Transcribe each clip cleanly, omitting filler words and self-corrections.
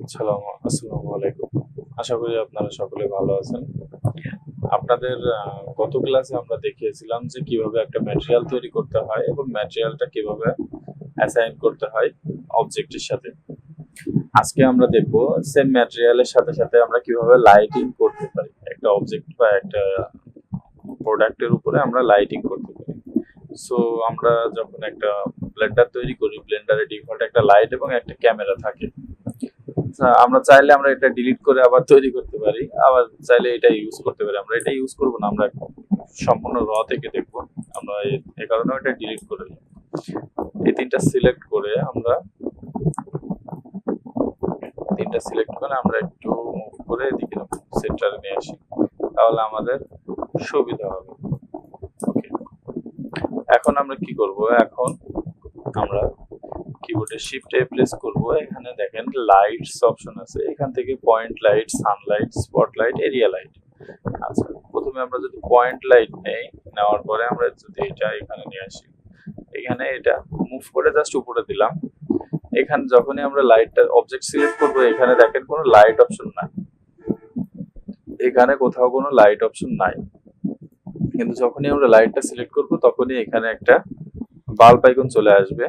আসসালামু আলাইকুম। আশা করি আপনারা সকলে ভালো আছেন। আপনাদের গত ক্লাসে আমরা দেখিয়েছিলাম যে কিভাবে একটা ম্যাটেরিয়াল তৈরি করতে হয় এবং ম্যাটেরিয়ালটা কিভাবে অ্যাসাইন করতে হয় অবজেক্টের সাথে। আজকে আমরা দেখব সেম ম্যাটেরিয়ালের সাথে সাথে আমরা কিভাবে লাইটিং করতে পারি। একটা অবজেক্ট বা একটা প্রোডাক্টের উপরে আমরা লাইটিং করতে পারি। সো আমরা যখন একটা ব্লেন্ডার তৈরি করি, ব্লেন্ডারে ডিফল্ট একটা লাইট এবং একটা ক্যামেরা থাকে। আমরা চাইলে আমরা এটা ডিলিট করে আবার তৈরি করতে পারি, আবার চাইলে এটা ইউজ করতে পারি। আমরা এটা ইউজ করব না, আমরা সম্পূর্ণ থেকে দেখব। আমরা এই কারণে এটা ডিলিট করে দিই। এই তিনটা সিলেক্ট করে আমরা একটু মুভ করে এদিকে সেন্টারে নিয়ে আসি, তাহলে আমাদের সুবিধা হবে। ওকে, এখন আমরা কি করব? এখন আমরা কিবোর্ডে শিফট এ প্রেস করব। এখানে দেখেন লাইটস অপশন আছে, এখান থেকে point light, Sunlight, spotlight, area light. আচ্ছা, প্রথমে আমরা যদি পয়েন্ট লাইট নেই, নেওয়ার পরে আমরা যদি এটা এখানে নিয়ে আসি, এখানে এটা মুভ করে জাস্ট উপরে দিলাম। এখানে যখনই আমরা লাইটটা অবজেক্ট সিলেক্ট করব, এখানে দেখেন কোনো লাইট অপশন নাই, এখানে কোথাও কোনো লাইট অপশন নাই। কিন্তু যখনই আমরা লাইটটা সিলেক্ট করব, তখনই এখানে একটা বাল্ব আইকন চলে আসবে।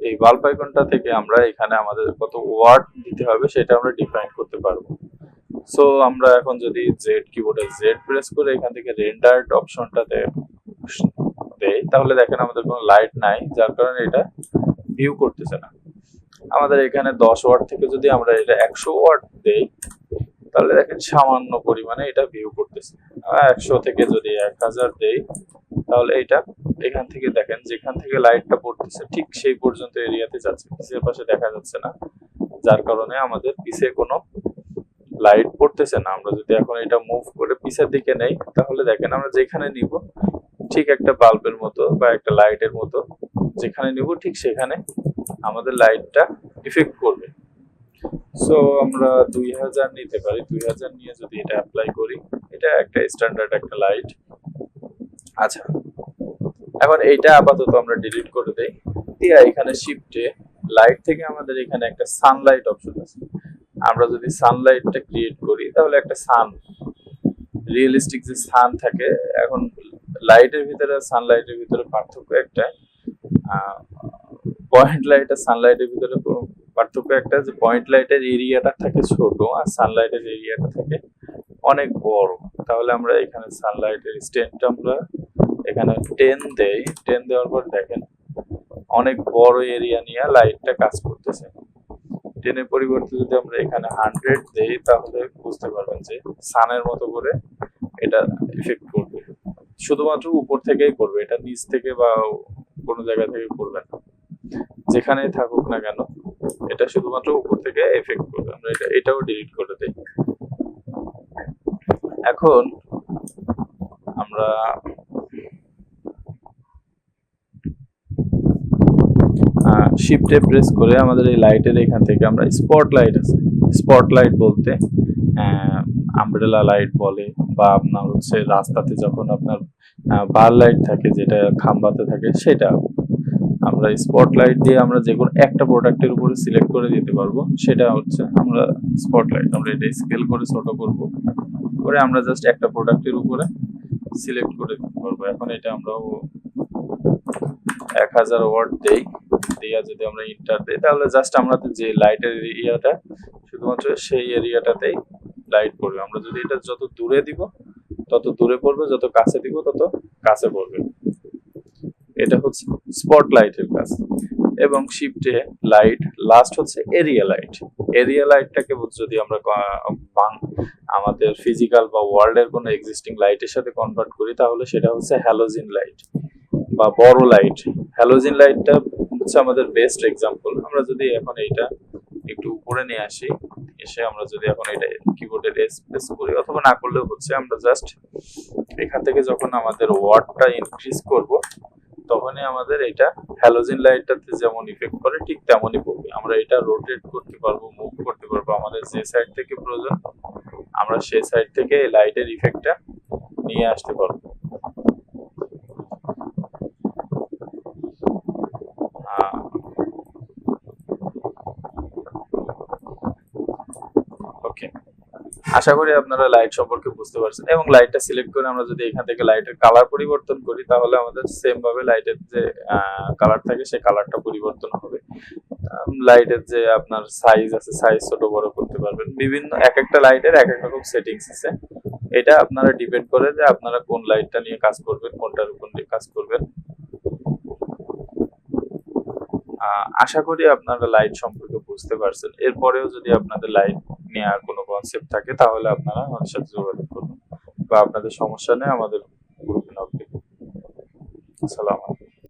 এই বাল্ব আইকনটা থেকে আমরা এখানে আমাদের কত ওয়াট দিতে হবে সেটা আমরা ডিফাইন করতে পারবো। সো আমরা এখন যদি জেড কিবোর্ডে জেড প্রেস করে এখান থেকে রেন্ডার্ড অপশনটাতে দেই, তাহলে দেখেন আমাদের কোনো লাইট নাই, যার কারণে এটা ভিউ করতেছে না। আমাদের এখানে 10 ওয়াট থেকে যদি আমরা এটা 100 ওয়াট দেই, তাহলে দেখেন সামান্য পরিমাণে এটা ভিউ করতেছে। 100 থেকে যদি 1000 দেই, তাহলে এটা এখান থেকে দেখেন যেখান থেকে লাইটটা পড়তেছে ঠিক সেই পর্যন্ত এরিয়াতে যাচ্ছে, পিছের পাশে দেখা যাচ্ছে না, যার কারণে আমাদের পিছে কোনো লাইট পড়তেছে না। আমরা যদি এখন এটা মুভ করে পিছের দিকে নেই, তাহলে দেখেন আমরা যেখানে নিব ঠিক একটা বাল্বের মতো বা একটা লাইটের মতো যেখানে নিব ঠিক সেখানে আমাদের লাইটটা ইফেক্ট করবে। সো আমরা 2000 নিতে পারি। 2000 নিয়ে যদি এটা অ্যাপ্লাই করি, এটা একটা স্ট্যান্ডার্ড একটা লাইট। আচ্ছা, এখন এইটা আপাতত আমরা ডিলিট করে দেই। দিয়ে এখানে শিফটে লাইট থেকে আমাদের এখানে একটা সানলাইট অপশন আছে। আমরা যদি সানলাইটটা ক্রিয়েট করি, তাহলে একটা সান, রিয়েলিস্টিক যে সান থাকে, এখন লাইটের ভিতরে সানলাইটের ভিতরে পার্থক্য একটা, পয়েন্ট লাইট আর সানলাইটের ভিতরে পার্থক্য একটা, যে পয়েন্ট লাইটের এরিয়াটা থাকে ছোট আর সানলাইটের এরিয়াটা থাকে অনেক বড়। তাহলে আমরা এখানে সানলাইটের স্ট্যান্ডটা আমরা এখানে 10 দেই। 10 দেওয়ার পর দেখেন অনেক বড় এরিয়া নিয়ে লাইটটা কাজ করতেছে। 10 এর পরিবর্তে যদি আমরা এখানে 100 দেই, তাহলে বুঝতে পারবেন যে সানের মতো করে এটা ইফেক্ট করবে। শুধুমাত্র উপর থেকেই করবে, এটা নিচ থেকে বা কোনো জায়গা থেকে করবে না। যেখানেই থাকুক না কেন, এটা শুধুমাত্র উপর থেকে এফেক্ট করবে। আমরা এটাও ডিলিট করে দেই। এখন আমরা শিফটে প্রেস করে আমাদের এই লাইটের এখান থেকে আমরা স্পটলাইট আছে, স্পটলাইট বলতে আমব্রেলা লাইট বলে, বা আপনার হচ্ছে রাস্তাতে যখন আপনার বার লাইট থাকে যেটা খাম্বাতে থাকে, সেটা আমরা স্পটলাইট দিয়ে আমরা যে কোনো একটা প্রোডাক্টের উপরে সিলেক্ট করে দিতে পারবো। সেটা হচ্ছে আমরা স্পটলাইট, আমরা এটা স্কেল করে ছোট করব, করে আমরা জাস্ট একটা প্রোডাক্টের উপরে সিলেক্ট করে দিতে পারবো। এখন এটা আমরা 1000 ওয়াট দেই, দিয়া যদি আমরা ইন্টার দেই, তাহলে জাস্ট আমরা যে লাইটের এরিয়াটা শুধুমাত্র সেই এরিয়াটাতেই লাইট পড়বে। আমরা যদি এটা যত দূরে দিব তত দূরে পড়বে, যত কাছে দিব তত কাছে পড়বে। এটা হচ্ছে স্পটলাইটের কাজ। এবং শিফটে লাইট লাস্ট হচ্ছে এরিয়া লাইট। এরিয়া লাইটটাকে যদি আমরা আমাদের ফিজিক্যাল বা ওয়ার্ল্ডের কোনো এক্সিস্টিং লাইটের সাথে কনভার্ট করি, তাহলে সেটা হচ্ছে হ্যালোজিন লাইট বা বড় লাইট। হ্যালোজিন লাইটটা হচ্ছে আমাদের বেস্ট এক্সাম্পল। আমরা যদি এখন এইটা একটু উপরে নিয়ে আসি, এসে আমরা যদি এখন এটা কিবোর্ডের এস প্রেস করি, অথবা না করলেও হচ্ছে, আমরা জাস্ট এখান থেকে যখন আমাদের ওয়াটটা ইনক্রিজ করব, তখনই আমাদের এটা হ্যালোজিন লাইটটাতে যেমন ইফেক্ট করে ঠিক তেমনই পড়বে। আমরা এটা রোটেট করতে পারবো, মুভ করতে পারবো, আমাদের যে সাইড থেকে প্রয়োজন আমরা সেই সাইড থেকে এই লাইটের ইফেক্টটা নিয়ে আসতে পারবো। আশা করি আপনারা লাইট সম্পর্কে বুঝতে পারছেন, এবং লাইটটা সিলেক্ট করে আমরা যদি এখান থেকে লাইটের কালার পরিবর্তন করি তাহলে আমাদের সেম ভাবে লাইটের যে কালার থাকে সেই কালারটা পরিবর্তন হবে। লাইটের যে আপনার সাইজ আছে, সাইজ ছোট বড় করতে পারবেন। বিভিন্ন এক একটা লাইটের এক এক রকম সেটিংস আছে। এটা আপনারা ডিপেন্ড করে যে আপনারা কোন লাইটটা নিয়ে কাজ করবেন, কোনটার উপর নিয়ে কাজ করবেন। আশা করি আপনারা লাইট সম্পর্কে বুঝতে পারছেন। এরপরেও যদি আপনাদের লাইট নেওয়ার কোনো কনসেপ্ট থাকে তাহলে আপনারা আমাদের সাথে যোগাযোগ করুন, বা আপনাদের সমস্যা নেই আমাদের গ্রুপে নক দিন। আসসালামু আলাইকুম।